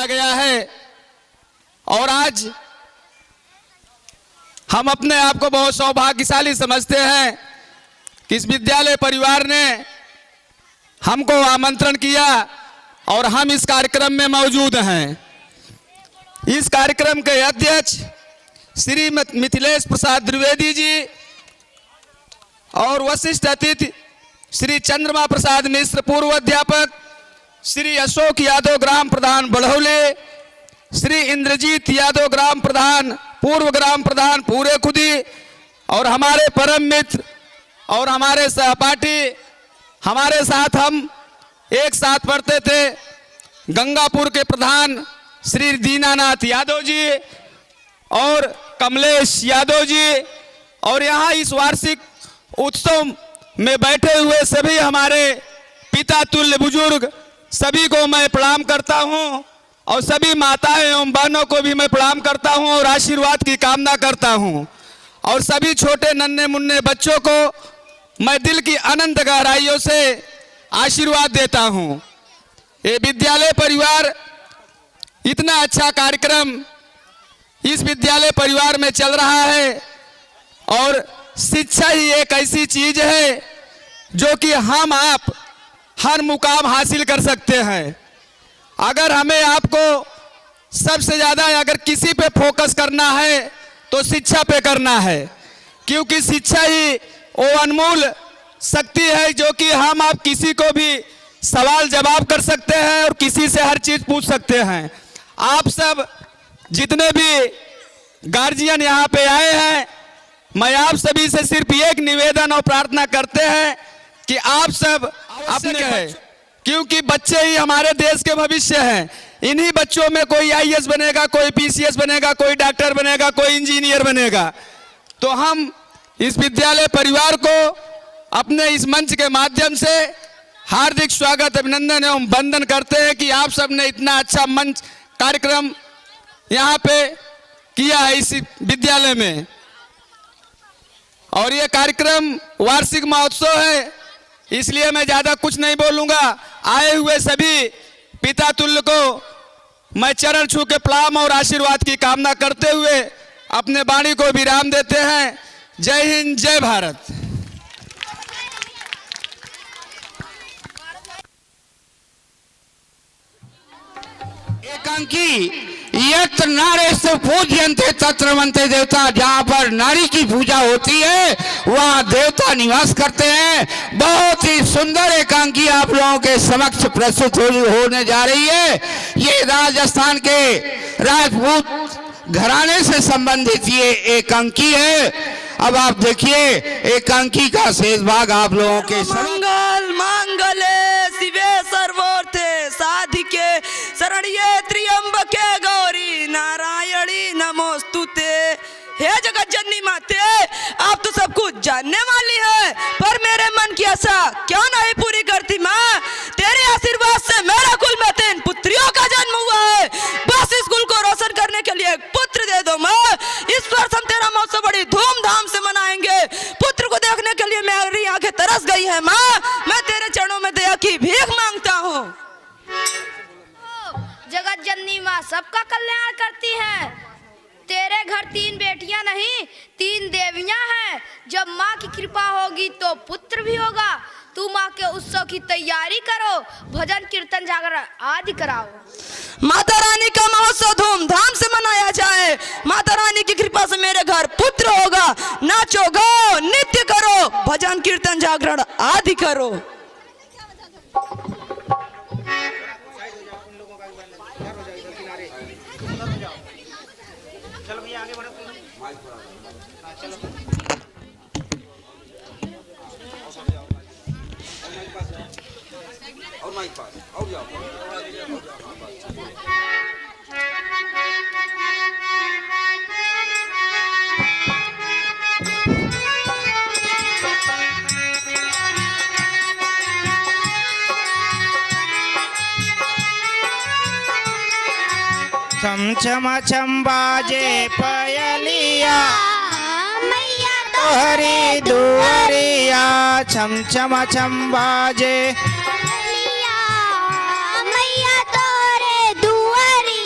किया गया है। और आज हम अपने आप को बहुत सौभाग्यशाली समझते हैं कि इस विद्यालय परिवार ने हमको आमंत्रण किया और हम इस कार्यक्रम में मौजूद हैं। इस कार्यक्रम के अध्यक्ष श्री मिथिलेश प्रसाद द्विवेदी जी और वशिष्ठ अतिथि श्री चंद्रमा प्रसाद मिश्र पूर्व अध्यापक, श्री अशोक यादव ग्राम प्रधान बढ़ौले, श्री इंद्रजीत यादव ग्राम प्रधान पूर्व ग्राम प्रधान पूरे खुदी और हमारे परम मित्र और हमारे सहपाठी, हमारे साथ हम एक साथ पढ़ते थे, गंगापुर के प्रधान श्री दीनानाथ यादव जी और कमलेश यादव जी, और यहाँ इस वार्षिक उत्सव में बैठे हुए सभी हमारे पिता तुल्य बुजुर्ग सभी को मैं प्रणाम करता हूँ और सभी माताएं एवं बहनों को भी मैं प्रणाम करता हूँ और आशीर्वाद की कामना करता हूँ। और सभी छोटे नन्हे मुन्ने बच्चों को मैं दिल की अनंत गहराइयों से आशीर्वाद देता हूँ। ये विद्यालय परिवार इतना अच्छा कार्यक्रम इस विद्यालय परिवार में चल रहा है और शिक्षा ही एक ऐसी चीज है जो कि हम आप हर मुकाम हासिल कर सकते हैं। अगर हमें आपको सबसे ज़्यादा अगर किसी पे फोकस करना है तो शिक्षा पे करना है, क्योंकि शिक्षा ही वो अनमोल शक्ति है जो कि हम आप किसी को भी सवाल जवाब कर सकते हैं और किसी से हर चीज़ पूछ सकते हैं। आप सब जितने भी गार्जियन यहाँ पे आए हैं, मैं आप सभी से सिर्फ एक निवेदन और प्रार्थना करते हैं कि आप सब अपने हैं, क्योंकि बच्चे ही हमारे देश के भविष्य हैं। इन्हीं बच्चों में कोई आईएएस बनेगा, कोई पीसीएस बनेगा, कोई डॉक्टर बनेगा, कोई इंजीनियर बनेगा। तो हम इस विद्यालय परिवार को अपने इस मंच के माध्यम से हार्दिक स्वागत, अभिनंदन एवं वंदन करते हैं कि आप सब ने इतना अच्छा मंच कार्यक्रम यहाँ पे किया है इस विद्यालय में। और ये कार्यक्रम वार्षिक महोत्सव है, इसलिए मैं ज़्यादा कुछ नहीं बोलूँगा। आए हुए सभी पिता तुल्य को मैं चरण छू के प्रणाम और आशीर्वाद की कामना करते हुए अपने वाणी को विराम देते हैं। जय हिंद, जय भारत। एकांकी यत्र नारेषु पूज्यन्ते तत्र मन्ते देवता, जहाँ पर नारी की पूजा होती है वहाँ देवता निवास करते हैं। बहुत ही सुंदर एकांकी आप लोगों के समक्ष प्रस्तुत होने जा रही है। ये राजस्थान के राजपूत घराने से संबंधित ये एकांकी है। अब आप देखिए एकांकी का शेष भाग आप लोगों के मंगल मांगले शिवे सर्वोर्थे साधिके शरण्ये त्र्यंबके गौरी नारायणी नमोस्तुते। हे जगत जननी माते, आप तो सब कुछ जानने वाली है, पर मेरे मन की आशा क्यों नहीं पूरी करती माँ? तेरे आशीर्वाद से मेरा कुल में 3 पुत्रियों का जन्म हुआ है। बस इस कुल को रोशन करने के लिए एक पुत्र दे दो माँ। इस वर्ष हम तेरा महोत्सव बड़ी धूमधाम से मनाएंगे। पुत्र को देखने के लिए मेरी आंखें तरस गई है माँ। मैं तेरे चरणों में दया की भीख मांगता हूँ। जगत जननी माँ सबका कल्याण करती है। तेरे घर 3 बेटियां नहीं 3 देवियां हैं। जब माँ की कृपा होगी तो पुत्र भी होगा। तू माँ के उत्सव की तैयारी करो, भजन कीर्तन जागरण आदि कराओ। माता रानी का महोत्सव धूमधाम से मनाया जाए। माता रानी की कृपा से मेरे घर पुत्र होगा। नाचो गाओ नृत्य करो, भजन कीर्तन जागरण आदि करो। छम छम छम बाजे पयलिया मैया तोहरी दुआरिया, छम छम छम बाजे मैया तोरे दुआरी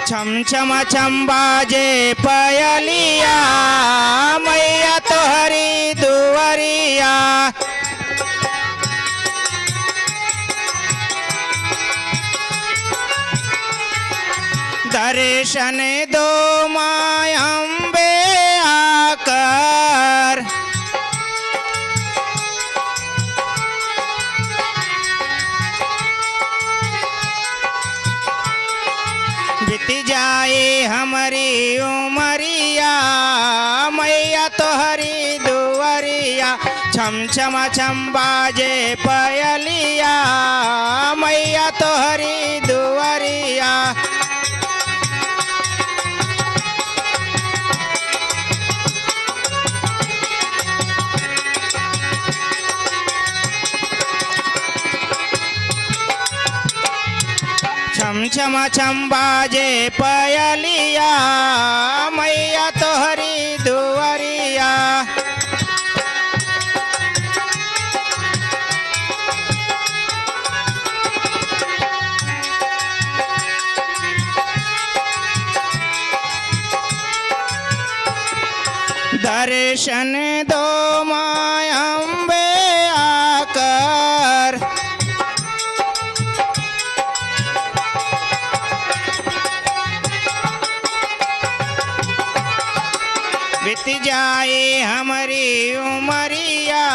छम छम छम बाजे पयलिया मैया तोहरी दुआरिया। दर्शन दो माय अम्बे आकर, बीत जाए हमारी उमरिया मैया तोहरी दुआरिया। छम छम छम बाजे पयलिया मैया तोहरी दुआरिया। छम छम छम बाजे पयलिया मैया तोहरी दुआरिया। दर्शन दो माय अम्बे आकर, बीत जाए हमारी उमरिया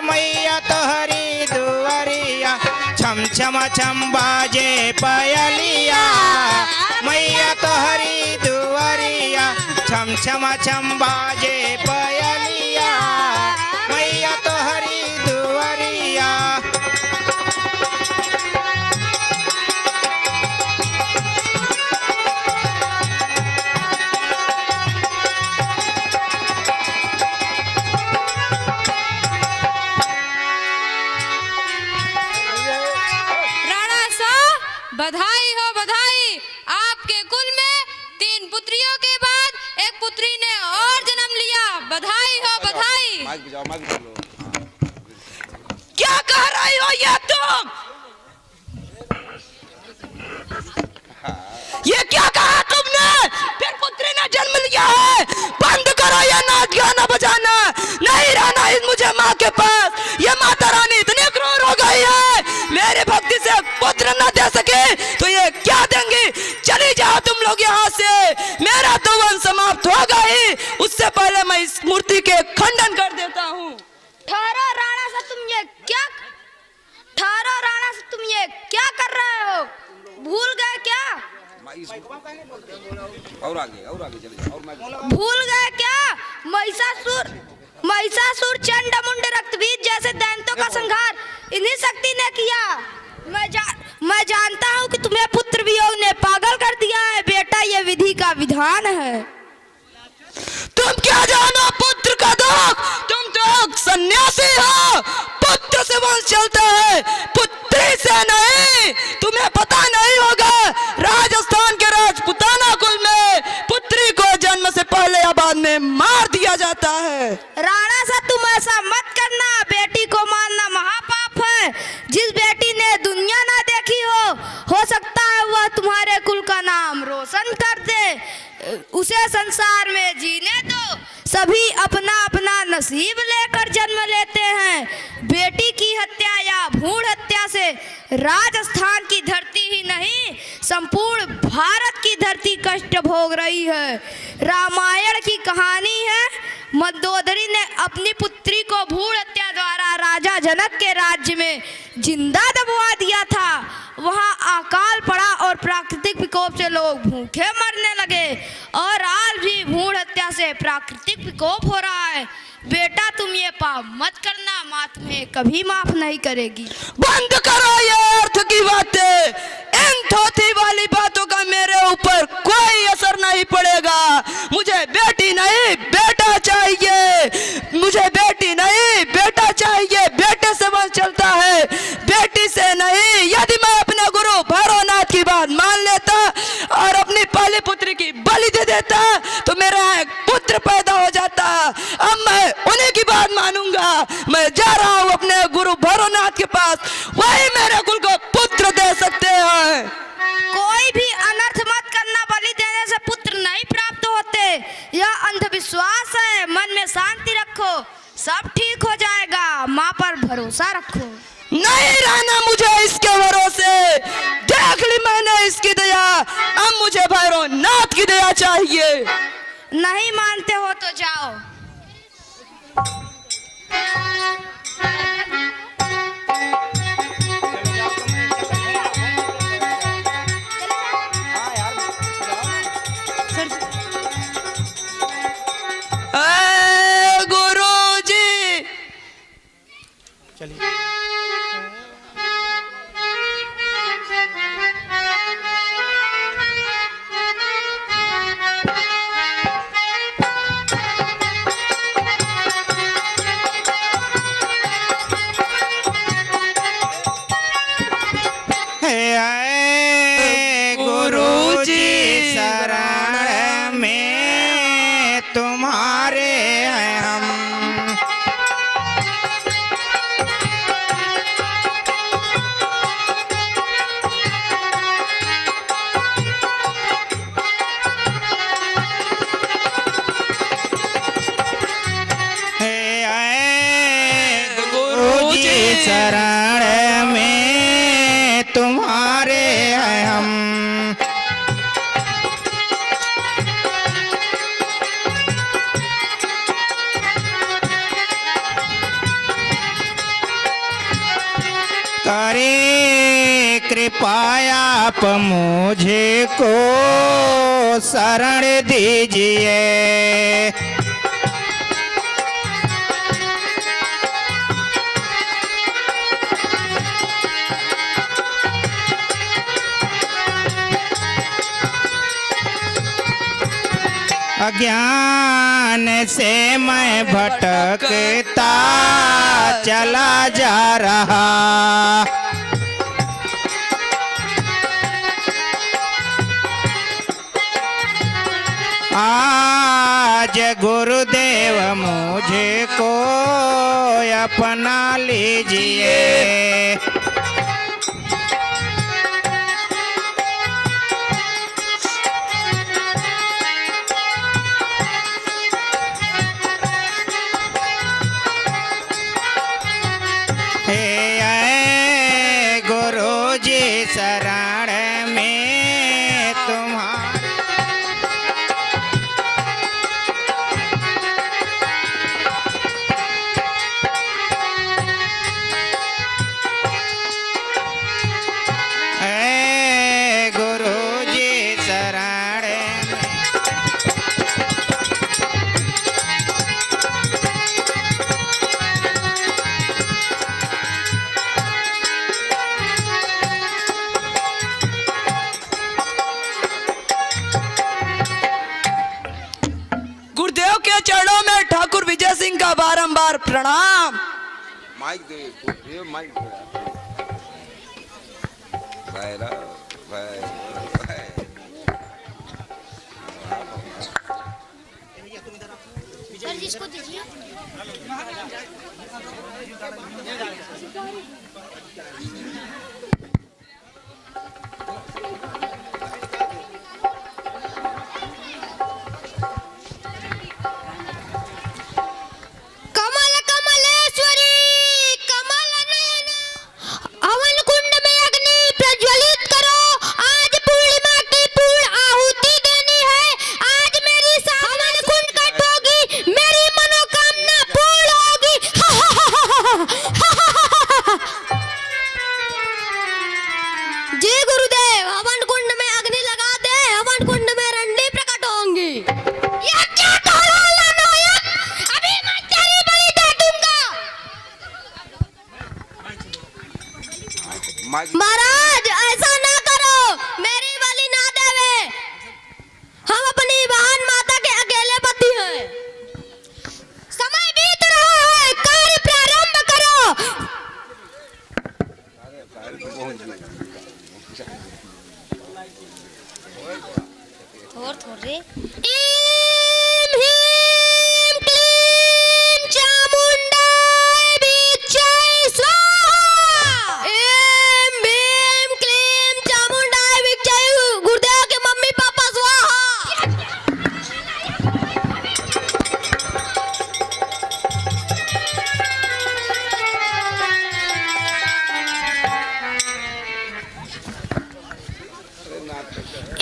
मैया तोहरी दुआरिया। छम छम छम बाजे पयलिया मैया तोहरी दुआरिया। छम छम छम बाजे पयलिया मैया तोहरी दुआरिया। बधाई हो बधाई, आपके कुल में 3 पुत्रियों के बाद एक पुत्री ने और जन्म लिया। बधाई हो बधाई। क्या कह रही हो ये तुम? ये क्या कहा तुमने? फिर पुत्री ने जन्म लिया है। बंद करो ये नाच गाना बजाना, नहीं रहना मुझे माँ के पास। ये माता रानी इतनी क्रूर हो गई है, मेरे भक्ति से पुत्र न दे सके तो ये क्या देंगी? चली जाओ तुम लोग यहाँ से, मेरा तो वंश समाप्त होगा ही, उससे पहले मैं इस मूर्ति के खंडन कर देता हूँ। ठहरो राणा सा, तुम ये क्या कर रहे हो? भूल गए क्या? और आगे चले जाओ। भूल गए क्या? महिषासुर चंड मुंड रक्तबीज जैसे दैत्यों का संहार इन्हीं शक्ति ने किया। मैं जानता हूँ कि तुम्हें पुत्र वियोग ने पागल कर दिया है बेटा, ये विधि का विधान है। तुम क्या जानो पुत्र का दुख? तुम तो सन्यासी हो। पुत्र से वंश चलता है, पुत्री से नहीं। तुम्हें पता नहीं होगा, राजस्थान के राजपुताना कुल में पुत्री को जन्म से पहले या बाद में मार दिया जाता है। राणा सा, तुम ऐसा मत करना, बेटी को मारना महापाप है। जिस बेटी ने दुनिया ना देखी हो सकता है वह तुम्हारे कुल का नाम रोशन कर दे। उसे संसार में जीने दो। सभी अपना अपना नसीब लेकर जन्म लेते हैं। बेटी की हत्या या भ्रूण हत्या से राजस्थान की धरती ही नहीं, संपूर्ण भारत की धरती कष्ट भोग रही है। रामायण की कहानी है, मंदोदरी ने अपनी पुत्री को भ्रूण हत्या द्वारा राजा जनक के राज्य में जिंदा दबवा दिया था। वहां अकाल पड़ा और प्राकृतिक विकोप से लोग भूखे मरने लगे, और आज भी भ्रूण हत्या से प्राकृतिक विकोप हो रहा है। बेटा तुम ये पाप मत करना, माँ तुम्हें कभी माफ नहीं करेगी। बंद करो ये अर्थ की बातें। इन थोथी वाली बातों का मेरे ऊपर कोई असर नहीं पड़ेगा। मुझे बेटी नहीं बेटा चाहिए, मुझे बेटी नहीं बेटा चाहिए। बेटे से वंश चलता है, बेटी से नहीं। यदि मैं अपने गुरु भैरवनाथ की बात मान लेता और अपनी पहली पुत्री की बलि दे देता तो मेरा एक पुत्र पैदा हो जाता। अब मैं उन्हीं की बात मानूंगा। मैं जा रहा हूँ अपने गुरु भैरवनाथ के पास, वही मेरे कुल को पुत्र दे सकते हैं। कोई भी अनर्थ मत करना सब ठीक हो जाएगा, माँ पर भरोसा रखो। नहीं रहना मुझे इसके भरोसे, देख ली मैंने इसकी दया, अब मुझे भैरवनाथ की दया चाहिए। नहीं मानते हो तो जाओ। गुरुजी गुरुजी शरण में तुम्हारे हैं हम। गुरुजी शरण में तुम्हारे हैं हम। करे कृपा आप मुझे को शरण दीजिए। अज्ञान से मैं भटकता चला जा रहा। आज गुरुदेव मुझे को अपना लीजिए। गुरुजी शरण में तुम्हारे। गुरुजी शरण में। गुरुदेव के चरणों में ठाकुर विजय सिंह का बारंबार प्रणाम। माइक दे, माइक दे। सर जिसको दीजिए। कमल कमलेश्वरी कमल नयन हवन कुंड में अग्नि प्रज्वलित करो। आज पूर्णिमा की पूर्ण आहुति देनी है। आज मेरी हवन कुंड कटोगी, मेरी मनोकामना पूर्ण होगी। जय गुरुदेव। हवन कुंड में अग्नि लगा दे, हवन कुंड में रंडी प्रकट होंगी। यह क्या कह रहा है नायक? अभी मैं तेरी बलि दे दूंगा। माइक महाराज ऐसा ना करो, मेरी बलि ना देवे। हम अपनी बहन माता के अकेले पति हैं। समय बीत रहा है, कार्य प्रारंभ करो। और थोड़े ईम हीम क्लीम चामुंडाय विच्चय स्वाहा। ईम भीम क्लीम चामुंडाय विच्चय। गुरुदेव के मम्मी पापा स्वाहा।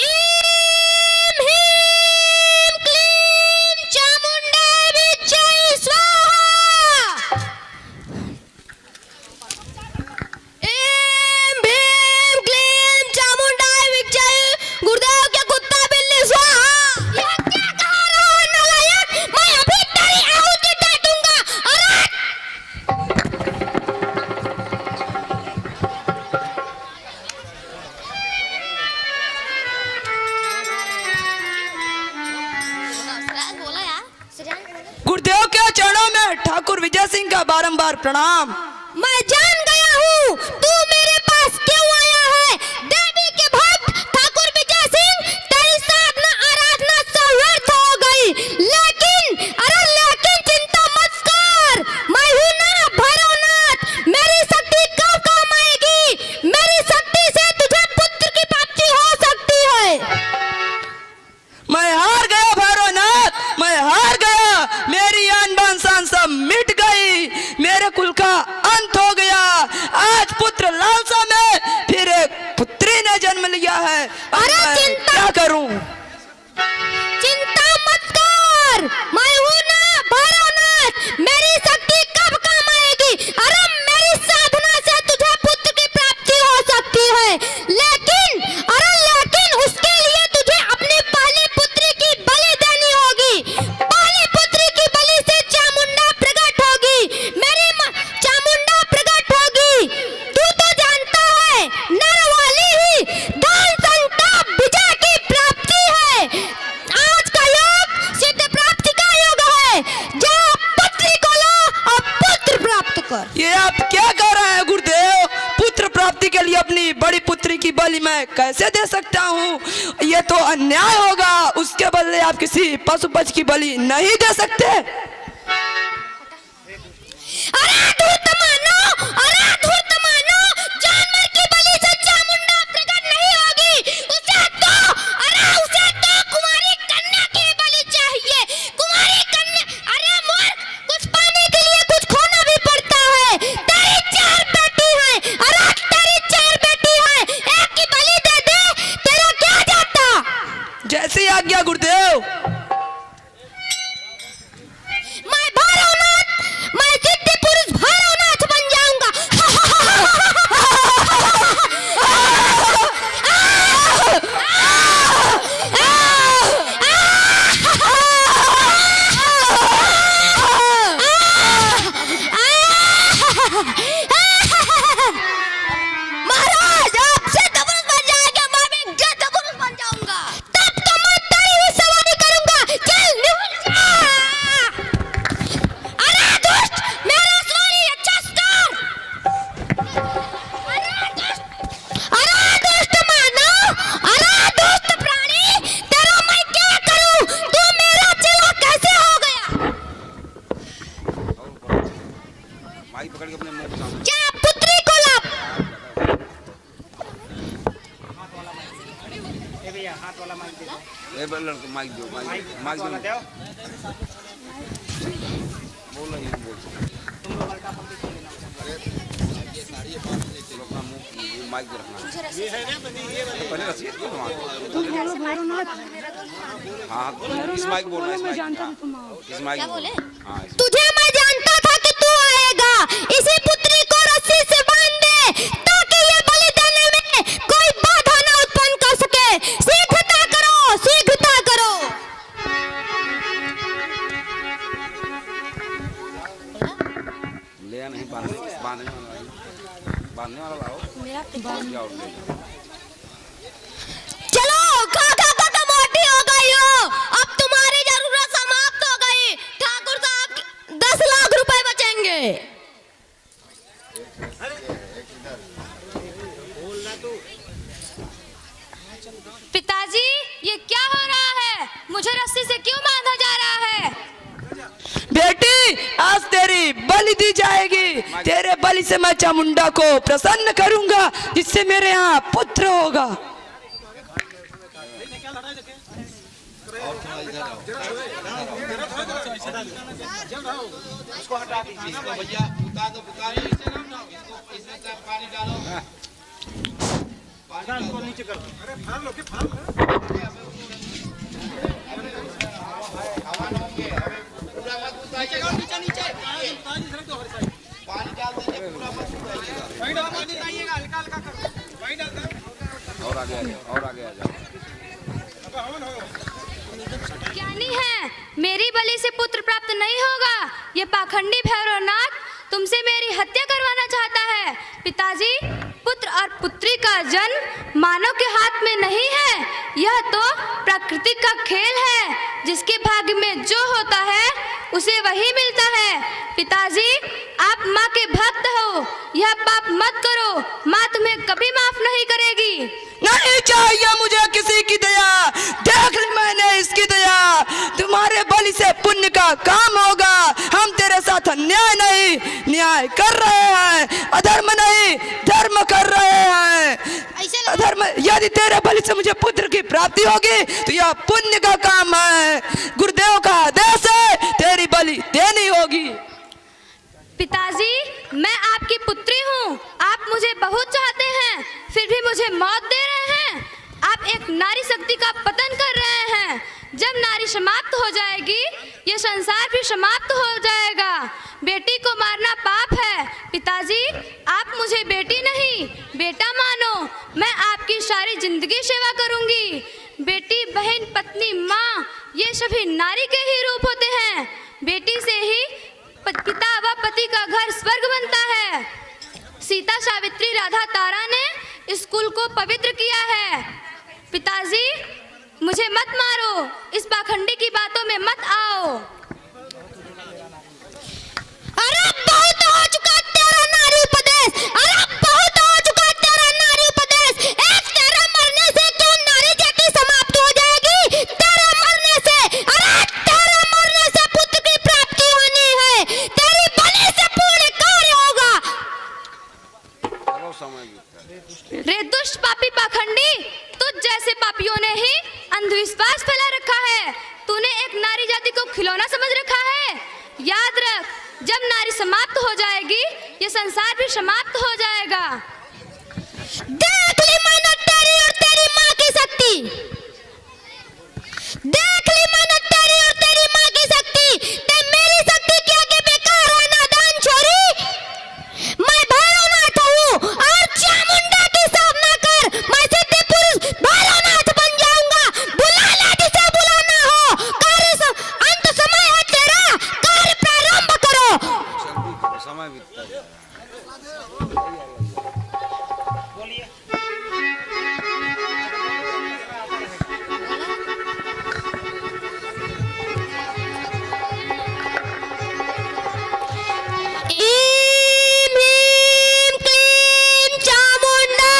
ईम हीम क्लीम चामुंडा विजय स्वाहा। ईम भीम क्लीम चामुंडा विजय गुरुदेव के कुत्ता बिल्ली स्वाहा। यह क्या कह रहा है नालायक? मैं अभी तेरी आहुति दे दूंगा। अरे गुरुदेव के चरणों में ठाकुर विजय सिंह का बारंबार प्रणाम। मैं जान गया हूँ तू मेरे पास क्यों आया है। देवी के भक्त ठाकुर विजय सिंह, तेरी साधना आराधना सब व्यर्थ हो गई। लेकिन चिंता मत कर, मैं हूँ ना भैरवनाथ। मेरी शक्ति कब काम आएगी। मेरी शक्ति से तुझे पुत्र की प्राप्ति हो सकती है। मैं हार गया भैरवनाथ, मैं हार गया। मेरी आन बान शान सब मिट गई, मेरे कुल का अंत हो गया। आज पुत्र लालसा में फिर एक पुत्री ने जन्म लिया है। अब अरे मैं चिंता- क्या करूं? चिंता मत कर, मैं हूँ ना भैरवनाथ। मेरी शक्ति कब काम आएगी। अरे मेरी साधना से तुझे पुत्र की प्राप्ति हो सकती है। लेकिन उसके लिए तुझे अपनी पहली पुत्री की बलि देनी होगी। पहली पुत्री की बलि से चामुंडा प्रकट होगी। मेरी चामुंडा प्रकट होगी। तू तो जानता है नर वाली ही धन संताप विजय की प्राप्ति है। आज का योग सिद्ध प्राप्ति का योग है। जा पुत्री को ला और पुत्र प्राप्त कर। ये आप क्या कर रहे हैं गुरुदेव? पुत्र प्राप्ति के लिए अपनी बड़ी पुत्री की बलि मैं कैसे दे सकता हूँ? ये तो अन्याय होगा। उसके बदले आप किसी पशु पक्षी की बलि नहीं दे सकते। अरे धूर्त मानो, जानवर की बलि से चामुंडा प्रकट नहीं होगी। उसे तो कुमारी कन्या की बलि चाहिए। कुमारी कन्या, अरे मोर, कुछ पाने के लिए कुछ खोना भी पड़ता है। तेरी 4 बेटी है। एक की बलि दे दे, तेरा क्या जाता। जैसी आज्ञा गुरुदेव। मैं भैरवनाथ, मैं सिद्ध पुरुष भैरवनाथ बन जाऊंगा। महाराज, आप सिद्ध पुरुष बन जाएंगे, मैं भी गद्द पुरुष बन जाऊंगा। तब तो मैं तेरी ही सवारी करूंगा। चल निकल जा। अरे दुष्ट, मेरा सवारी अच्छा स्टार। अरे दुष्ट मानव, अरे दुष्ट प्राणी, तेरा मैं क्या करूं। तू मेरा चेला कैसे हो गया। माइक पकड़ के अपने मुंह के सामने। क्या पुत्री को ला। ए लड़के माइक दो, माइक दो। बोलो ये बोल। अपना मुंह माइक पे रखना। पहले रसिए क्यों वहाँ? हाँ, इस माइक बोलना, इस माइक बोल। हाँ, तुझे मैं जानता था कि तू आएगा। इसी पुत्री को रस्सी से बांध दे ताकि ये बलि देने में कोई बाधा न उत्पन्न कर सके। शीघ्रता करो, शीघ्रता करो। ले नहीं बांधने वाला लाओ। जाओ ले जाओ। चलो, काका मोटी हो गई हो। अब तुम्हारी जरूरत समाप्त हो गई। ठाकुर साहब 10 लाख रुपए बचेंगे। पिताजी, ये क्या हो रहा है? मुझे रस्सी से क्यों बांधा जा रहा है? बेटी, आज तेरी बलि दी जाएगी। तेरे बलि से मैं चामुंडा को प्रसन्न करूंगा, जिससे मेरे यहाँ पुत्र होगा। इसको हटा दीजिए, इसको भैया उतार दो, इसमें पानी डालो। और आगे आ जाओ, और आगे आ जाओ। ज्ञानी है, मेरी बलि से पुत्र प्राप्त नहीं होगा। ये पाखंडी भैरवनाथ तुमसे मेरी हत्या करवाना चाहता है। पिताजी, पुत्र और पुत्री का जन्म मानव के हाथ में नहीं है, यह तो प्रकृति का खेल है। जिसके भाग्य में जो होता है उसे वही मिलता है। पिताजी, आप माँ के भक्त हो, यह पाप मत करो, माँ तुम्हें कभी माफ नहीं करेगी। नहीं चाहिए मुझे किसी की दया, देख ली मैंने इसकी दया। तुम्हारे बलि से पुण्य का काम होगा। हम तेरे साथ अन्याय नहीं, न्याय कर रहे हैं, अधर्म नहीं धर्म कर रहे हैं। अधर्म, यदि तेरे बलि से मुझे पुत्र की प्राप्ति होगी तो यह पुण्य का काम है। गुरुदेव का आदेश है, तेरी बलि देनी होगी। पिताजी, मैं आपकी पुत्री हूँ, आप मुझे बहुत चाहते हैं, फिर भी मुझे मौत दे रहे हैं। आप एक नारी शक्ति का पतन कर रहे हैं। जब नारी समाप्त हो जाएगी, ये संसार भी समाप्त हो जाएगा। बेटी को मारना पाप है। पिताजी, आप मुझे बेटी नहीं बेटा मानो, मैं आपकी सारी जिंदगी सेवा करूंगी। बेटी, बहन, पत्नी, माँ, ये सभी नारी के ही रूप होते हैं। बेटी से ही पिता व पति का घर स्वर्ग बनता है। सीता, सावित्री, राधा, तारा ने स्कूल को पवित्र किया है। पिताजी, मुझे मत मारो, इस पाखंडी की बातों में मत आओ। अरे बहुत हो चुका तेरा नारी उपदेश, अरे बहुत हो चुका तेरा नारी उपदेश। एक तेरा मरने से क्यों नारी जाति समाप्त हो जाएगी? तेरे मरने से, अरे तेरे मरने से पुत्र की प्राप्ति होनी है, तेरी बलि से पूर्ण कार्य होगा। चलो समय बीतता है। रे दुष्ट पापी पाखंडी, तुझ जैसे पापियों ने ही अंधविश्वास फैला रखा है। तूने एक नारी जाति को खिलौना समझ रखा है। याद रख, जब नारी समाप्त हो जाएगी, ये संसार भी समाप्त हो जाएगा। देख ली मैंने तेरी और तेरी माँ की शक्ति, देख ली मैंने तेरी और तेरी माँ की शक्ति। ते मेरी शक्ति के आगे बेकार है नादान छोरी। मैं भैरवनाथ हूँ और चामुंडा की साधना कर मैं सिद्धि पुरुष भैरवनाथ बन जाऊंगा। बुला ला जिसे बुलाना हो। अंत समय है तेरा, कार्य प्रारंभ करो। जल्दी करो, समय बीतता जा रहा है। ईम ह्रीम क्लीम चामुंडा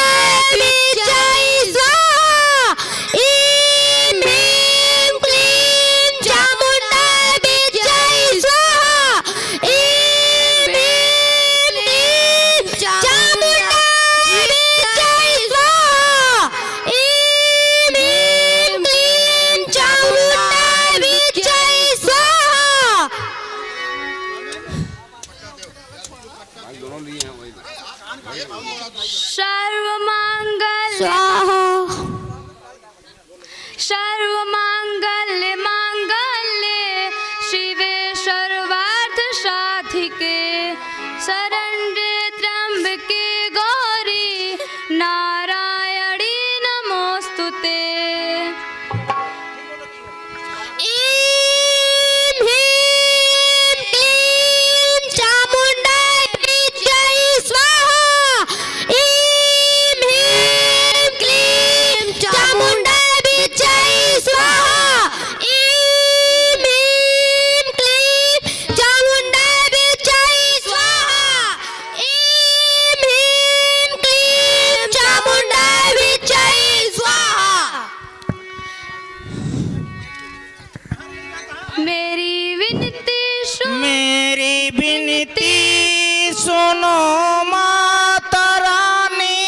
विजयी स्वाहा। ईम ह्रीम क्लीम चामुंडा विजयी स्वाहा। ईम ह्रीम क्लीम चामुंडा विजयी स्वाहा। ईम ह्रीम क्लीम चामुंडा विजयी स्वाहा। भाई दोनों लिए हैं वही। सर्वमंगल सर्वमंगल मांगल्ये शिवे सर्वार्थ साधिके शरण्ये त्र्यंबके गौरी नारायणी नमोस्तुते। ईम ह्रीम क्लीम चामुंडा विजयी स्वाहा। ईम ह्रीम क्लीम चामुंडा विजयी स्वाहा। ईम ह्रीम क्लीम चामुंडा विजयी स्वाहा। ईम ह्रीम क्लीम चामुंडा विजयी स्वाहा। मेरी विनती सुन, मेरी विनती सुनो माता रानी,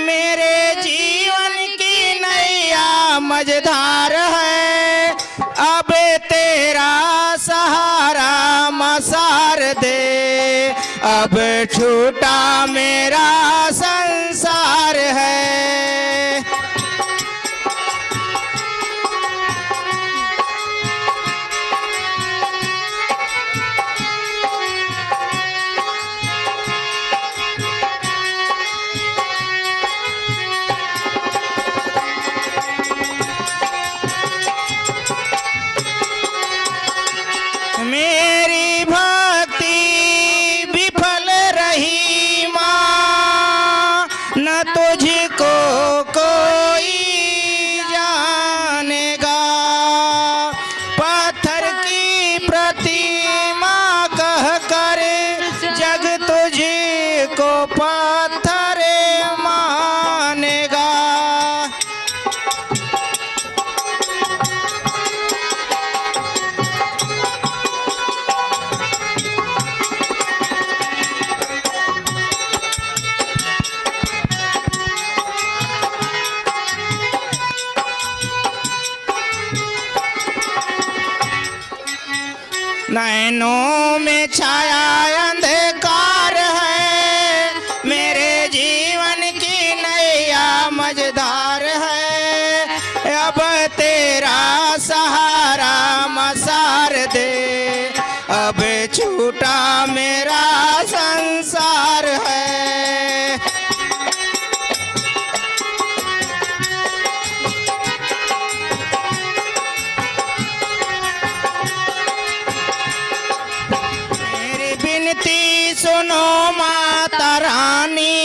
मेरे जीवन की नैया मझधार है। अब तेरा सहारा मसार दे, अब छूटा मेरा संसार नैनों में छाया अंधकार है, मेरे जीवन की नैया मझधार है। अब तेरा सहारा मसार दे, अब छूटा मेरा संसार है। मेरी विनती सुनो माता रानी,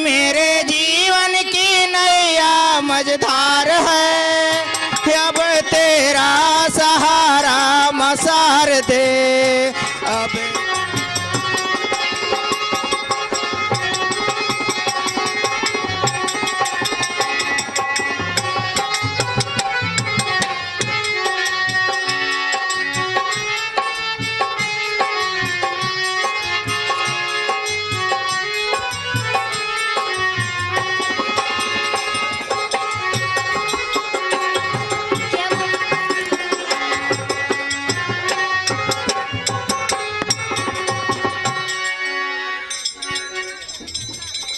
मेरे जीवन की नैया मझधार है। अब तेरा सहारा मसार दे, अब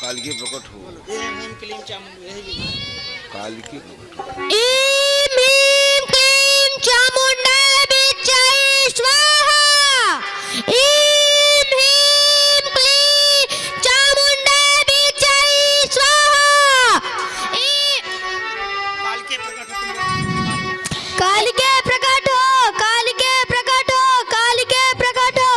कालिके प्रकट हो, कालिके प्रकट हो। ईं ह्रीं क्लीं चामुण्डा विच्चै स्वाहा। ईं ह्रीं क्लीं चामुण्डा विच्चै स्वाहा। कालिके प्रकट हो, कालिके प्रकट हो, कालिके प्रकट हो।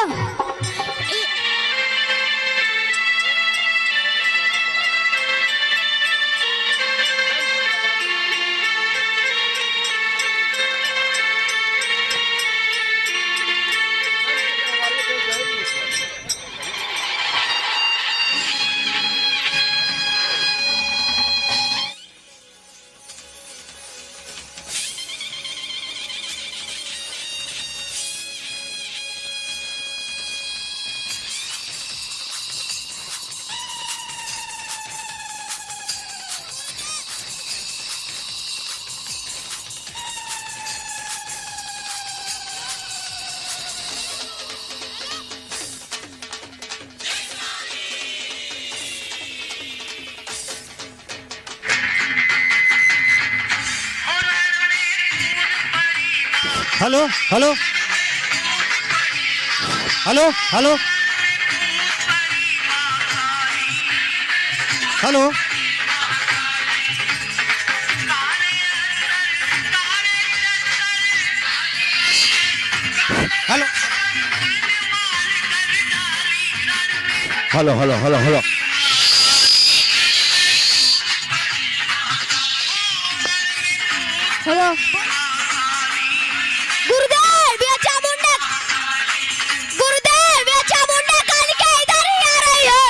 Hello hello hello hello hello hello hello hello hello hello hello गुरुदेव ये चामुंडा, गुरुदेव ये चामुंडा कालिका इधर ही आ रही है।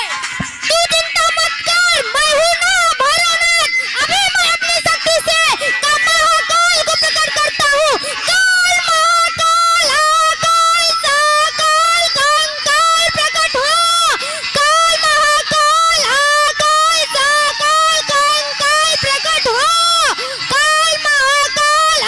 तू चिंता मत कर, मैं हूँ ना भोलानाथ। अभी मैं अपनी शक्ति से का महाकाल को प्रकट करता हूँ। काल महाकाल आकाल साकाल कंकाल प्रकट हो। काल महाकाल आकाल साकाल कंकाल प्रकट हो। काल महाकाल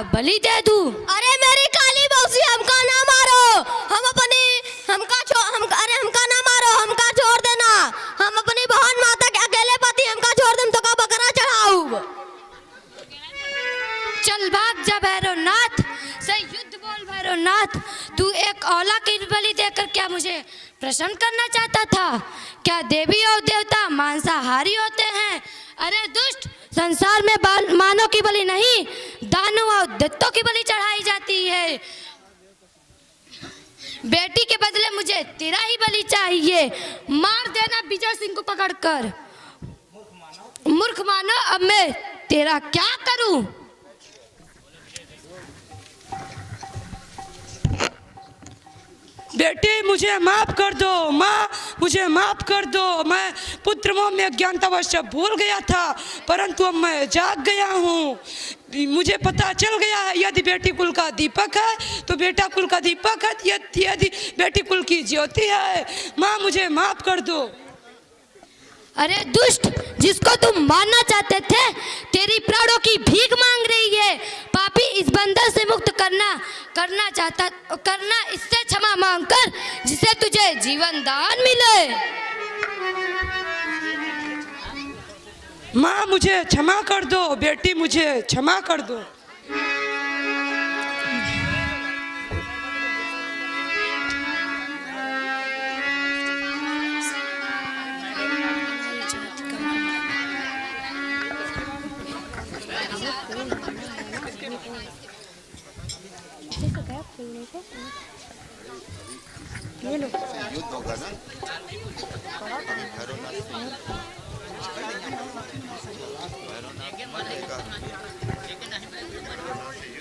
बलि दे दूं। अरे मेरी काली मौसी हमका ना मारो, हम अपनी हमका ना मारो, हमका छोड़ देना। हम अपनी बहन माता के अकेले पति हमका छोड़ देम तो का बकरा चढ़ाऊ। चल भाग जा भैरवनाथ, से युद्ध बोल भैरवनाथ। तू एक औला की बलि देकर क्या मुझे प्रसन्न करना चाहता था? क्या देवी और देवता मांसाहारी होते हैं? अरे दुष्ट, संसार में मानव की बलि नहीं, दानव और दैत्यों की बलि चढ़ाई जाती है। बेटी के बदले मुझे तेरा ही बलि चाहिए। मार देना विजय सिंह को पकड़कर। मूर्ख मानो, अब मैं तेरा क्या करूं? बेटी मुझे माफ कर दो माँ, मुझे माफ कर दो। मैं पुत्र मोह में अज्ञानतावश भूल गया था, परंतु अब मैं जाग गया हूँ। मुझे पता चल गया है यदि बेटी कुल का दीपक है तो बेटा कुल का दीपक है, यदि बेटी कुल की ज्योति है। माँ मुझे माफ कर दो। अरे दुष्ट, जिसको तुम मारना चाहते थे तेरी प्राणों की भीख मांग रही है। पापी, इस बंधन से मुक्त करना इससे क्षमा मांगकर जिसे तुझे जीवन दान मिले। माँ मुझे क्षमा कर दो, बेटी मुझे क्षमा कर दो।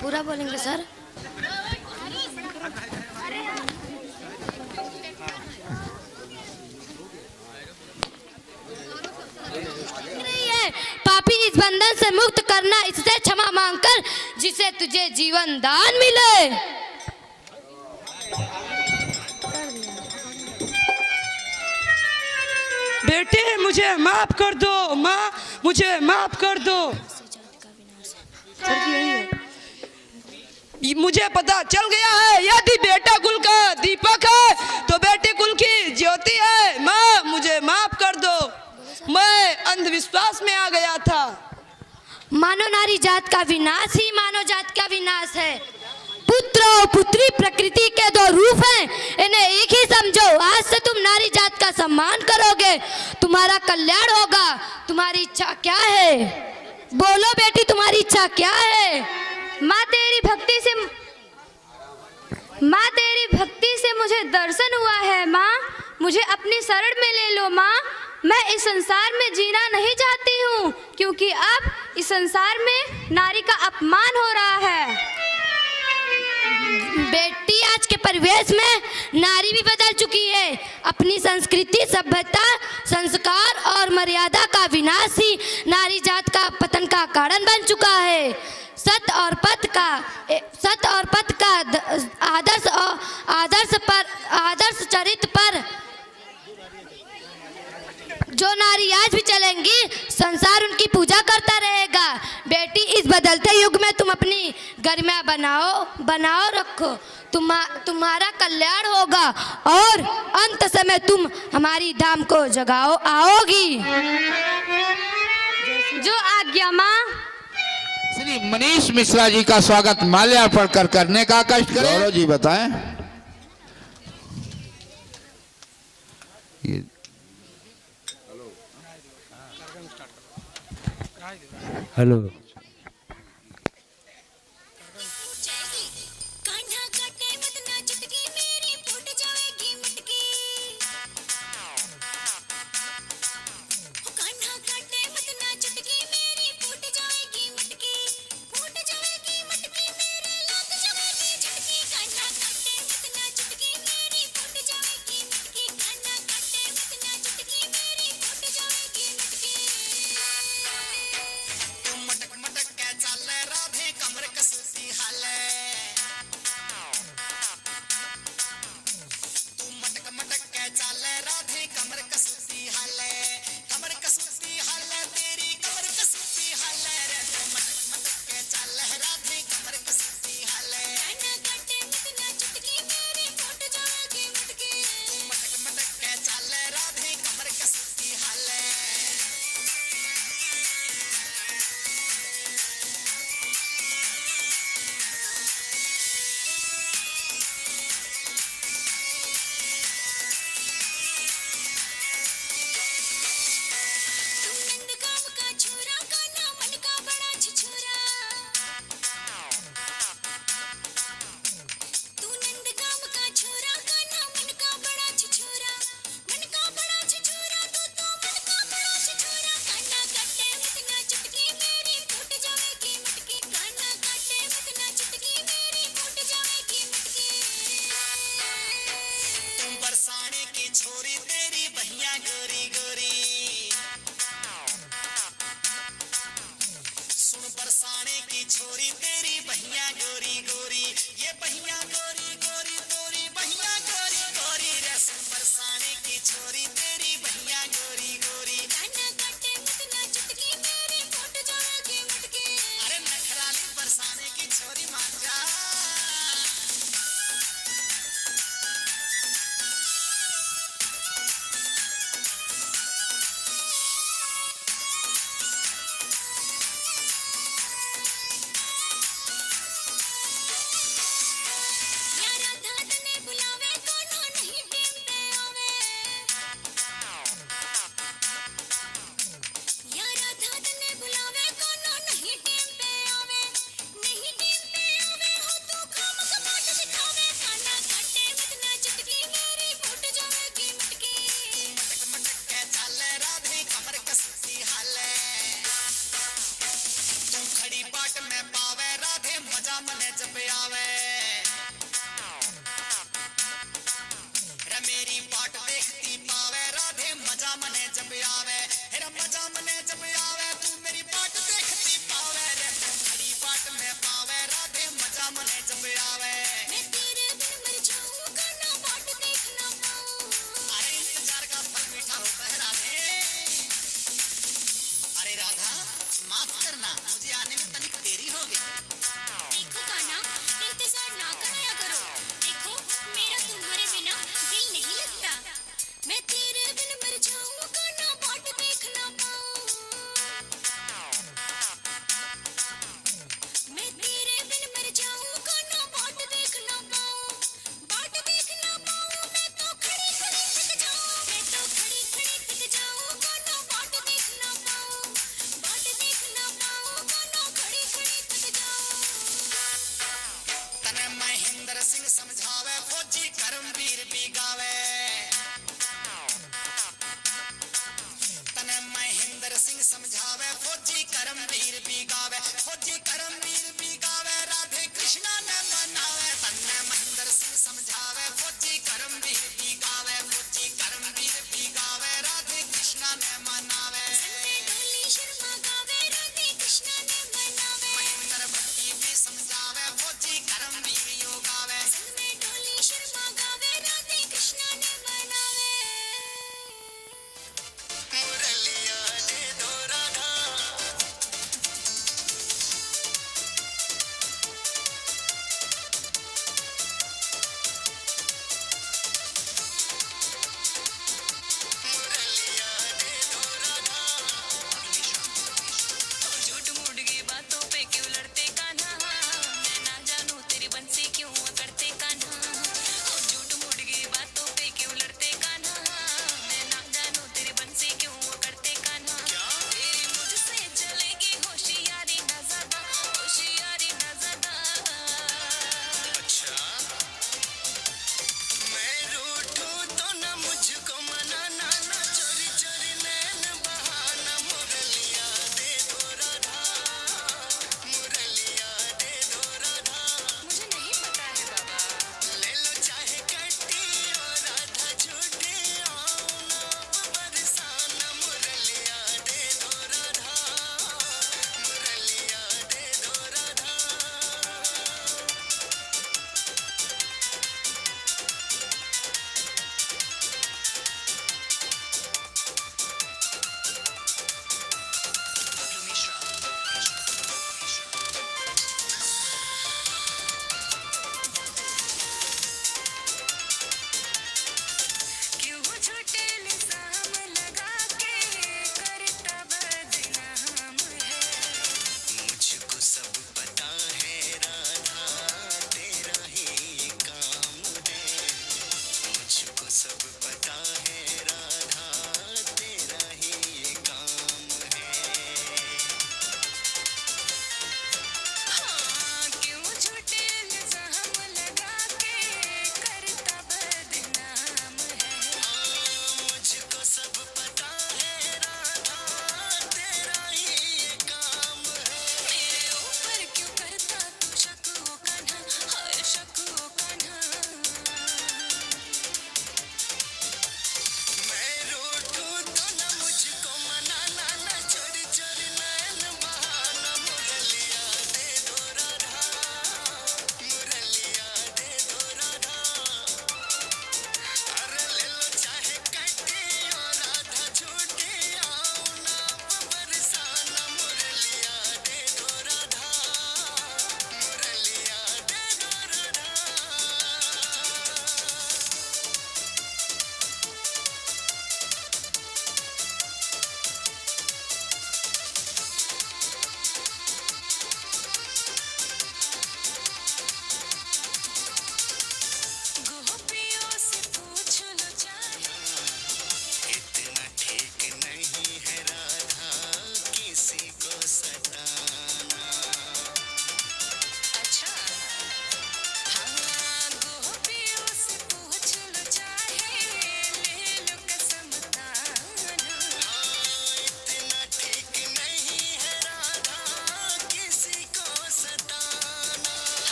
पूरा बोलेंगे सर? पापी, इस बंधन से मुक्त करना इससे क्षमा मांगकर जिसे तुझे जीवन दान मिले। बेटे मुझे माफ कर दो, माँ मुझे माफ कर दो। मुझे पता चल गया है यदि बेटा कुल का दीपक है तो बेटी कुल की ज्योति है। माँ मुझे माफ कर दो, मैं अंधविश्वास में आ गया था। मानव नारी जात का विनाश ही मानव जात का विनाश है। पुत्र और पुत्री प्रकृति के दो रूप हैं, इन्हें एक ही समझो। आज से तुम नारी जात का सम्मान करोगे, तुम्हारा कल्याण होगा। तुम्हारी इच्छा क्या है? बोलो बेटी, तुम्हारी इच्छा क्या है? माँ तेरी भक्ति से मुझे दर्शन हुआ है। माँ मुझे अपनी शरण में ले लो। माँ मैं इस संसार में जीना नहीं चाहती हूँ, क्योंकि अब इस संसार में नारी का अपमान हो रहा है। बेटी, आज के परिवेश में नारी भी बदल चुकी है। अपनी संस्कृति, सभ्यता, संस्कार और मर्यादा का विनाश ही नारी जात का पतन का कारण बन चुका है। सत और पथ का आदर्श चरित्र पर जो नारी आज भी चलेंगी, संसार उनकी पूजा करता रहेगा। बेटी, इस बदलते युग में तुम अपनी गरिमा बनाओ रखो, तुम्हारा कल्याण होगा और अंत समय तुम हमारी धाम को जगाओ आओगी। जो आज्ञा माँ। श्री मनीष मिश्रा जी का स्वागत माल्यार्पण कर करने का कष्ट करें। गौरव जी बताएं। हेलो।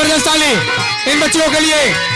जबरदस्त ताली इन बच्चों के लिए।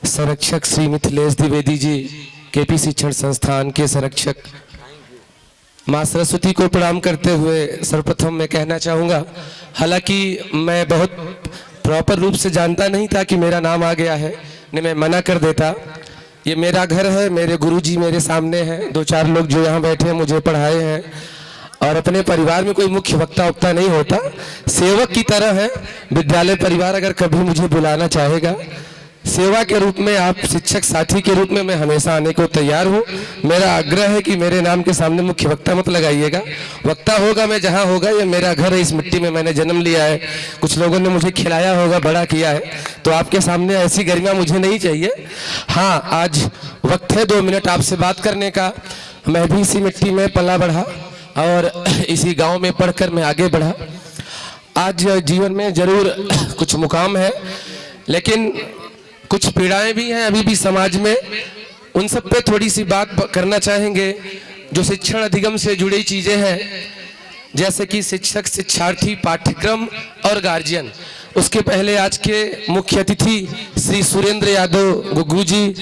संरक्षक श्री मिथिलेश द्विवेदी जी केपी शिक्षण संस्थान के संरक्षक, माँ सरस्वती को प्रणाम करते हुए सर्वप्रथम मैं कहना चाहूँगा, हालांकि मैं बहुत प्रॉपर रूप से जानता नहीं था कि मेरा नाम आ गया है, नहीं मैं मना कर देता। ये मेरा घर है, मेरे गुरुजी मेरे सामने हैं, 2-4 लोग जो यहाँ बैठे हैं मुझे पढ़ाए हैं, और अपने परिवार में कोई मुख्य वक्ता नहीं होता, सेवक की तरह है। विद्यालय परिवार अगर कभी मुझे बुलाना चाहेगा सेवा के रूप में, आप शिक्षक साथी के रूप में, मैं हमेशा आने को तैयार हूँ। मेरा आग्रह है कि मेरे नाम के सामने मुख्य वक्ता मत लगाइएगा। वक्ता होगा मैं जहाँ होगा, ये मेरा घर है, इस मिट्टी में मैंने जन्म लिया है, कुछ लोगों ने मुझे खिलाया होगा, बड़ा किया है, तो आपके सामने ऐसी गरिमा मुझे नहीं चाहिए। हाँ, आज वक्त है 2 मिनट आपसे बात करने का। मैं भी इसी मिट्टी में पला बढ़ा और इसी गाँव में पढ़कर मैं आगे बढ़ा। आज जीवन में जरूर कुछ मुकाम है, लेकिन कुछ पीड़ाएं भी हैं अभी भी समाज में, उन सब पे थोड़ी सी बात करना चाहेंगे। जो शिक्षण अधिगम से जुड़ी चीजें हैं, जैसे कि शिक्षक, शिक्षार्थी, पाठ्यक्रम और गार्जियन, उसके पहले आज के मुख्य अतिथि श्री सुरेंद्र यादव गुग्गू जी,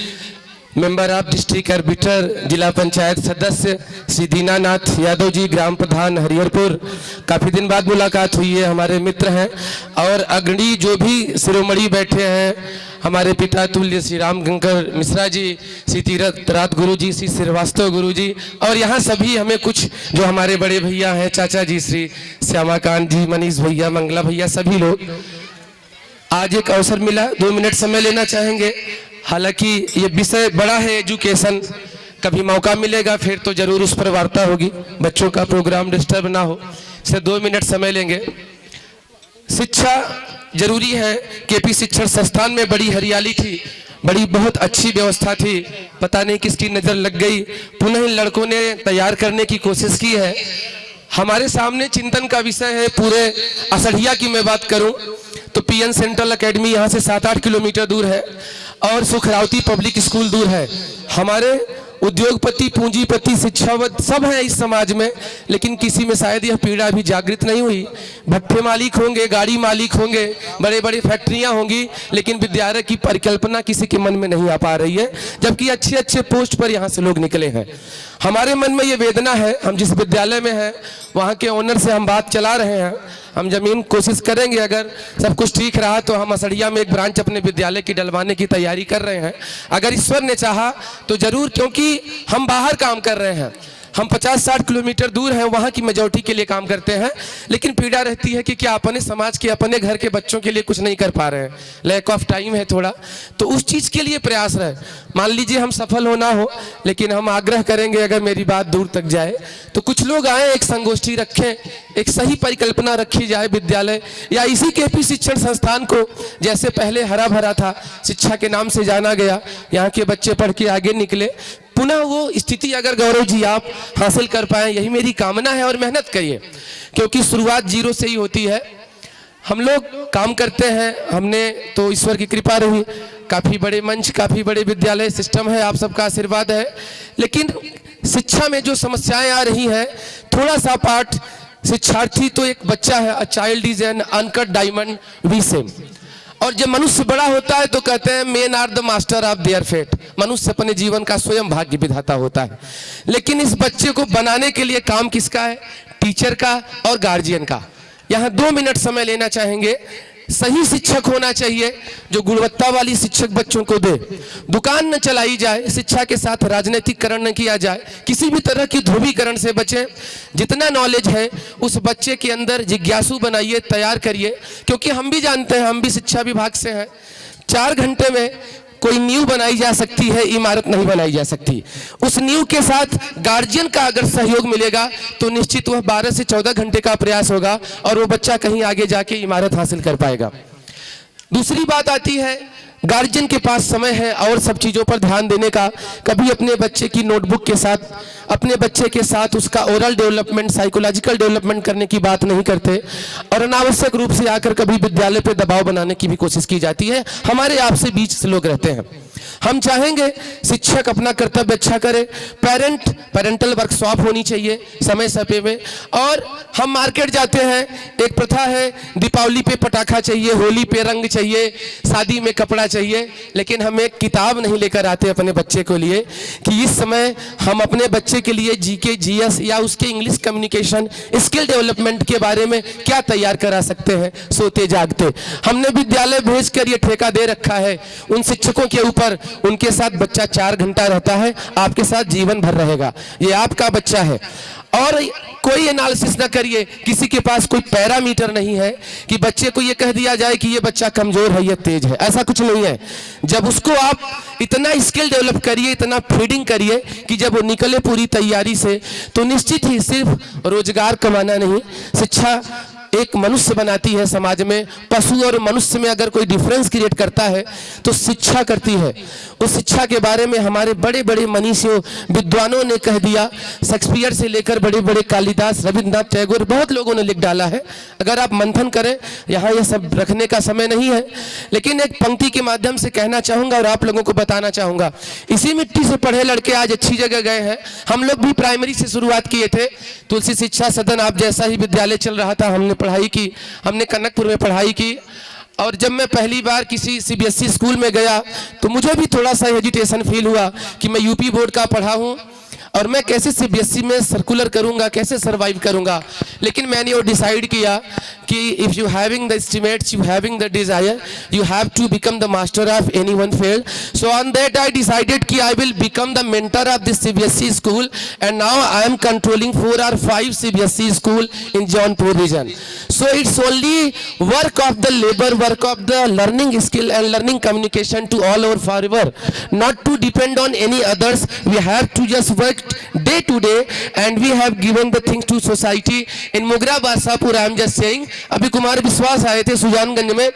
मेंबर ऑफ डिस्ट्रिक्ट आर्बिटर, जिला पंचायत सदस्य श्री दीनानाथ यादव जी, ग्राम प्रधान हरिहरपुर, काफ़ी दिन बाद मुलाकात हुई है, हमारे मित्र हैं। और अग्रणी जो भी शिरोमणि बैठे हैं, हमारे पिता तुल्य श्री रामशंकर मिश्रा जी, श्री तीरथ रात गुरु जी, श्री श्रीवास्तव गुरु जी, और यहाँ सभी हमें कुछ जो हमारे बड़े भैया हैं, चाचा जी श्री श्यामाकांत जी, मनीष भैया, मंगला भैया, सभी लोग, आज एक अवसर मिला, 2 मिनट समय लेना चाहेंगे। हालांकि ये विषय बड़ा है, एजुकेशन, कभी मौका मिलेगा फिर तो जरूर उस पर वार्ता होगी, बच्चों का प्रोग्राम डिस्टर्ब ना हो, इससे 2 मिनट समय लेंगे। शिक्षा जरूरी है। केपी शिक्षण संस्थान में बड़ी हरियाली थी, बड़ी बहुत अच्छी व्यवस्था थी, पता नहीं किसकी नज़र लग गई, पुनः इन लड़कों ने तैयार करने की कोशिश की है। हमारे सामने चिंतन का विषय है। पूरे असड़िया की मैं बात करूं तो पीएन सेंट्रल एकेडमी यहाँ से 7-8 किलोमीटर दूर है और सुखरावती पब्लिक स्कूल दूर है। हमारे उद्योगपति, पूंजीपति, शिक्षावत सब हैं इस समाज में, लेकिन किसी में शायद यह पीड़ा अभी जागृत नहीं हुई। भट्ठे मालिक होंगे, गाड़ी मालिक होंगे, बड़े बड़े फैक्ट्रियां होंगी, लेकिन विद्यालय की परिकल्पना किसी के मन में नहीं आ पा रही है, जबकि अच्छे अच्छे पोस्ट पर यहाँ से लोग निकले हैं। हमारे मन में ये वेदना है। हम जिस विद्यालय में हैं वहाँ के ओनर से हम बात चला रहे हैं, हम जमीन कोशिश करेंगे, अगर सब कुछ ठीक रहा तो हम असड़िया में एक ब्रांच अपने विद्यालय की डलवाने की तैयारी कर रहे हैं, अगर ईश्वर ने चाहा तो जरूर, क्योंकि हम बाहर काम कर रहे हैं, हम 50-60 किलोमीटर दूर हैं, वहाँ की मेजॉरिटी के लिए काम करते हैं, लेकिन पीड़ा रहती है कि क्या अपने समाज के, अपने घर के बच्चों के लिए कुछ नहीं कर पा रहे हैं, लैक ऑफ टाइम है थोड़ा, तो उस चीज़ के लिए प्रयास रहे। मान लीजिए हम सफल हो ना हो, लेकिन हम आग्रह करेंगे, अगर मेरी बात दूर तक जाए तो कुछ लोग आए, एक संगोष्ठी रखें, एक सही परिकल्पना रखी जाए विद्यालय या इसी केपी शिक्षण संस्थान को, जैसे पहले हरा भरा था, शिक्षा के नाम से जाना गया, यहाँ के बच्चे पढ़ के आगे निकले, पुनः वो स्थिति अगर गौरव जी आप हासिल कर पाएं, यही मेरी कामना है। और मेहनत करिए, क्योंकि शुरुआत जीरो से ही होती है। हम लोग काम करते हैं, हमने तो ईश्वर की कृपा रही, काफ़ी बड़े मंच, काफ़ी बड़े विद्यालय सिस्टम है, आप सबका आशीर्वाद है, लेकिन शिक्षा में जो समस्याएं आ रही हैं, थोड़ा सा पार्ट शिक्षार्थी तो एक बच्चा है, a child is an uncut diamond we same. और जब मनुष्य बड़ा होता है तो कहते हैं men are the master of their fate, मनुष्य अपने जीवन का स्वयं भाग्य विधाता होता है। लेकिन इस बच्चे को बनाने के लिए काम किसका है? टीचर का और गार्जियन का। यहाँ 2 मिनट समय लेना चाहेंगे। सही शिक्षक होना चाहिए जो गुणवत्ता वाली शिक्षक बच्चों को दे। दुकान न चलाई जाए, शिक्षा के साथ राजनीतिकरण न किया जाए, किसी भी तरह की ध्रुवीकरण से बचें। जितना नॉलेज है उस बच्चे के अंदर जिज्ञासु बनाइए, तैयार करिए, क्योंकि हम भी जानते हैं, हम भी शिक्षा विभाग से हैं, 4 घंटे में कोई नींव बनाई जा सकती है, इमारत नहीं बनाई जा सकती। उस नींव के साथ गार्जियन का अगर सहयोग मिलेगा तो निश्चित वह 12 से 14 घंटे का प्रयास होगा और वो बच्चा कहीं आगे जाके इमारत हासिल कर पाएगा। दूसरी बात आती है, गार्जियन के पास समय है और सब चीज़ों पर ध्यान देने का। कभी अपने बच्चे की नोटबुक के साथ, अपने बच्चे के साथ उसका ओरल डेवलपमेंट, साइकोलॉजिकल डेवलपमेंट करने की बात नहीं करते और अनावश्यक रूप से आकर कभी विद्यालय पे दबाव बनाने की भी कोशिश की जाती है। हमारे आपसे बीच से लोग रहते हैं। हम चाहेंगे शिक्षक अपना कर्तव्य अच्छा करे, पेरेंटल वर्कशॉप होनी चाहिए समय समय में। और हम मार्केट जाते हैं, एक प्रथा है, दीपावली पे पटाखा चाहिए, होली पे रंग चाहिए, शादी में कपड़ा चाहिए, लेकिन हम एक किताब नहीं लेकर आते अपने बच्चे को लिए कि इस समय हम अपने बच्चे के लिए जीके, जीएस या उसके इंग्लिश कम्युनिकेशन स्किल डेवलपमेंट के बारे में क्या तैयार करा सकते हैं सोते जागते। हमने विद्यालय भेजकर ये ठेका दे रखा है उन शिक्षकों के ऊपर, उनके साथ बच्चा 4 घंटा रहता है, आपके साथ जीवन भर रहेगा, ये आपका बच्चा है। और कोई एनालिसिस ना करिए, किसी के पास कोई पैरामीटर नहीं है कि बच्चे को ये कह दिया जाए कि ये बच्चा कमजोर है, ये तेज है, ऐसा कुछ नहीं है। जब उसको आप इतना स्किल डेवलप करिए, इतना फीडिंग करिए कि जब वो निकले पूरी तैयारी से, तो निश्चित ही सिर्फ रोजगार कमाना नहीं, शिक्षा एक मनुष्य बनाती है समाज में। पशु और मनुष्य में अगर कोई डिफरेंस क्रिएट करता है तो शिक्षा करती है। उस शिक्षा के बारे में हमारे बड़े बड़े मनीषियों, विद्वानों ने कह दिया। शेक्सपियर से लेकर बड़े बड़े कालिदास, रविन्द्रनाथ टैगोर, बहुत लोगों ने लिख डाला है। अगर आप मंथन करें, यहाँ यह सब रखने का समय नहीं है, लेकिन एक पंक्ति के माध्यम से कहना चाहूँगा और आप लोगों को बताना चाहूँगा। इसी मिट्टी से पढ़े लड़के आज अच्छी जगह गए हैं। हम लोग भी प्राइमरी से शुरुआत किए थे, तुलसी शिक्षा सदन आप जैसा ही विद्यालय चल रहा था, हमने पढ़ाई की, हमने कनकपुर में पढ़ाई की। और जब मैं पहली बार किसी सीबीएसई स्कूल में गया तो मुझे भी थोड़ा सा हेजिटेशन फील हुआ कि मैं यूपी बोर्ड का पढ़ा हूँ और मैं कैसे सीबीएसई में सर्कुलर करूंगा, कैसे सरवाइव करूंगा। लेकिन मैंने वो डिसाइड किया कि if you having the estimates, you having the desire, you have to become the master of anyone field. So on that I decided कि I will become the mentor of this CBSE school and now I am controlling 4 or 5 CBSE school in Jaunpur region. So it's only work of the labor, work of the learning skill and learning communication to all over forever, not to depend on any others. We have to just work day to day and we have given the things to society. In Mogra Basapur, I am just saying, अभी कुमार विश्वास आए थे सुजानगंज में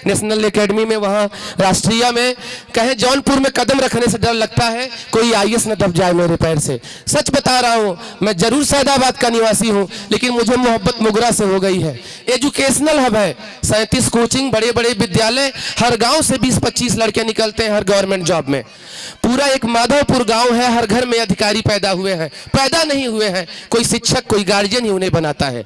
national academy में, वहाँ राष्ट्रीय में, कहे जौनपुर में कदम रखने से डर लगता है कोई आईएएस न दब जाए मेरे पैर से। सच बता रहा हूँ, मैं जरूर सैदाबाद का निवासी हूँ लेकिन मुझे मोहब्बत मोगरा से हो गई है। एजुकेशनल हब है, 37 कोचिंग, बड़े बड़े विद्यालय, हर गांव से 20-25 लड़के निकलते हैं हर गवर्नमेंट जॉब में। पूरा एक माधवपुर गांव है, हर घर में अधिकारी पैदा हुए हैं, पैदा नहीं हुए हैं, कोई शिक्षक कोई गार्जियन ही उन्हें बनाता है,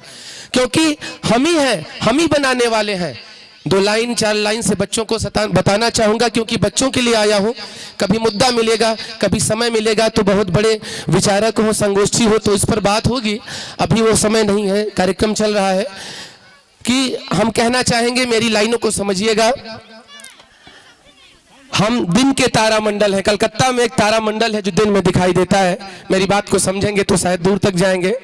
क्योंकि हम ही हैं, हम ही बनाने वाले हैं। 2 लाइन 4 लाइन से बच्चों को बताना चाहूँगा क्योंकि बच्चों के लिए आया हूँ। कभी मुद्दा मिलेगा, कभी समय मिलेगा तो बहुत बड़े विचारक हो, संगोष्ठी हो तो इस पर बात होगी। अभी वो समय नहीं है, कार्यक्रम चल रहा है। कि हम कहना चाहेंगे, मेरी लाइनों को समझिएगा। हम दिन के तारामंडल है, कलकत्ता में एक तारामंडल है जो दिन में दिखाई देता है। मेरी बात को समझेंगे तो शायद दूर तक जाएंगे।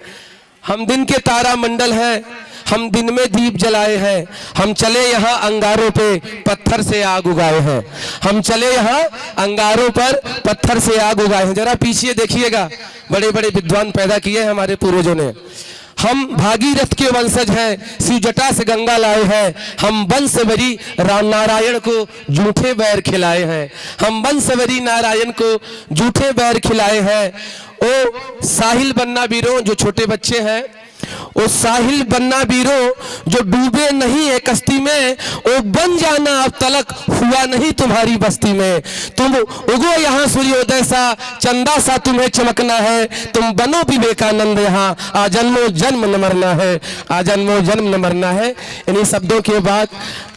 हम दिन के तारामंडल हैं, हम दिन में दीप जलाए हैं, हम चले यहाँ अंगारों पे पत्थर से आग उगाए हैं, हम चले यहाँ अंगारों पर पत्थर से आग उगाए हैं। जरा पीछे देखिएगा, बड़े बड़े विद्वान पैदा किए हैं हमारे पूर्वजों ने। हम भागीरथ के वंशज हैं, शिव जटा से गंगा लाए हैं, हम वंशवरी राम नारायण को जूठे बैर खिलाए हैं, हम वंशवरी नारायण को जूठे बैर खिलाए हैं। ओ साहिल बन्ना वीरों, जो छोटे बच्चे हैं, ओ साहिल बन्ना वीरों जो डूबे नहीं है कश्ती में, ओ बन जाना अब तलक हुआ नहीं तुम्हारी बस्ती में। तुम उगो यहाँ सूर्योदय सा, चंदा सा तुम्हें चमकना है, तुम बनो विवेकानंद यहाँ, आजन्मो जन्म न मरना है, आजन्मो जन्म न मरना है। इन्हीं शब्दों के बाद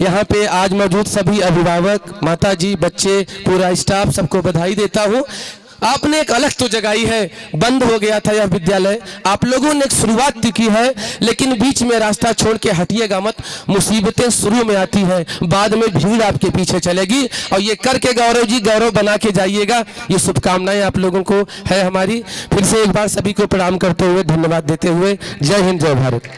यहाँ पे आज मौजूद सभी अभिभावक, माताजी, बच्चे, पूरा स्टाफ, सबको बधाई देता हूँ। आपने एक अलग तो जगाई है, बंद हो गया था यह विद्यालय, आप लोगों ने एक शुरुआत की है, लेकिन बीच में रास्ता छोड़ के हटिएगा मत। मुसीबतें शुरू में आती हैं, बाद में भीड़ आपके पीछे चलेगी, और ये करके गौरव जी गौरव बना के जाइएगा। ये शुभकामनाएं आप लोगों को है हमारी। फिर से एक बार सभी को प्रणाम करते हुए, धन्यवाद देते हुए, जय हिंद, जय भारत।